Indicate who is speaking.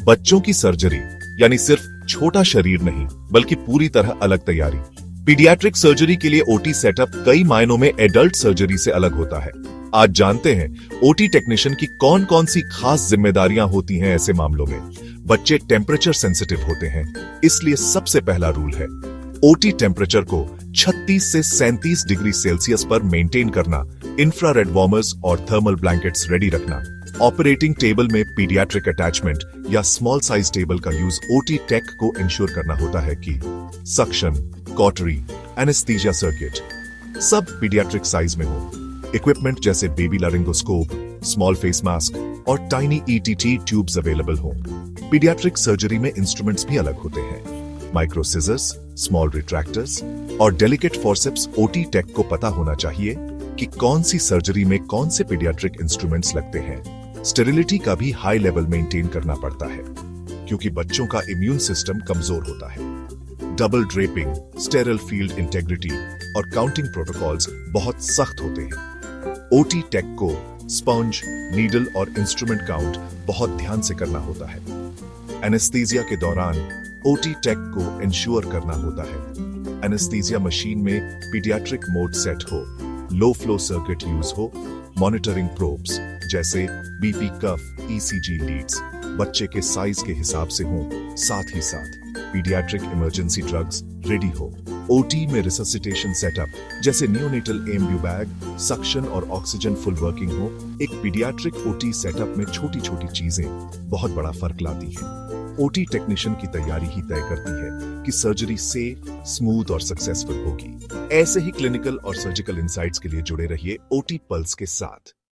Speaker 1: बच्चों की सर्जरी यानी सिर्फ छोटा शरीर नहीं बल्कि पूरी तरह अलग तैयारी। पीडियाट्रिक सर्जरी के लिए ओटी सेटअप कई मायनों में एडल्ट सर्जरी से अलग होता है। आज जानते हैं ओटी टेक्नीशियन की कौन कौन सी खास जिम्मेदारियां होती हैं ऐसे मामलों में। बच्चे टेम्परेचर सेंसिटिव होते हैं, इसलिए सबसे पहला रूल है ओटी टेम्परेचर को 36 से 37 डिग्री सेल्सियस पर मेंटेन करना, इंफ्रारेड वार्मर्स और थर्मल ब्लैंकेट्स रेडी रखना। ऑपरेटिंग टेबल में पीडियाट्रिक अटैचमेंट या स्मॉल साइज टेबल का यूज ओटी टेक को इंश्योर करना होता है कि सक्शन, कॉटरी, एनेस्थीसिया सर्किट सब पीडियाट्रिक साइज में हो। इक्विपमेंट जैसे बेबी लारिंगोस्कोप, स्मॉल फेस मास्क और टाइनी ईटीटी ट्यूब्स अवेलेबल हो। पीडियाट्रिक सर्जरी में इंस्ट्रूमेंट्स भी अलग होते हैं। माइक्रो सिजर्स, स्मॉल रिट्रैक्टर्स और डेलिकेट फॉरसेप्स। ओटी टेक को पता होना चाहिए कि कौन सी सर्जरी में कौन से पीडियाट्रिक इंस्ट्रूमेंट्स लगते हैं। स्टेरिलिटी का भी हाई लेवल मेंटेन करना पड़ता है क्योंकि बच्चों का इम्यून सिस्टम कमजोर होता है। डबल ड्रेपिंग, स्टेरिल फील्ड इंटेग्रिटी और काउंटिंग प्रोटोकॉल्स बहुत सख्त होते हैं। ओटी टेक को स्पंज, नीडल और इंस्ट्रूमेंट काउंट बहुत ध्यान से करना होता है। एनेस्थीसिया के दौरान ओटी टेक को इंश्योर करना होता है एनेस्थीसिया मशीन में पीडियाट्रिक मोड सेट हो, लो फ्लो सर्किट यूज हो, मॉनिटरिंग प्रोब्स जैसे बीपी कफ, ईसीजी लीड्स बच्चे के साइज के हिसाब से हो। साथ ही साथ पीडियाट्रिक इमरजेंसी ड्रग्स रेडी हो। ओटी में रिससिटेशन सेटअप जैसे नियोनेटल एम्ब्यू बैग, सक्शन और ऑक्सीजन फुल वर्किंग हो। एक पीडियाट्रिक ओटी सेटअप में छोटी छोटी चीजें बहुत बड़ा फर्क लाती हैं। ओटी टेक्नीशियन की तैयारी ही तय करती है कि सर्जरी सेफ, स्मूथ और सक्सेसफुल होगी। ऐसे ही क्लिनिकल और सर्जिकल इनसाइट्स के लिए जुड़े रहिए ओटी पल्स के साथ।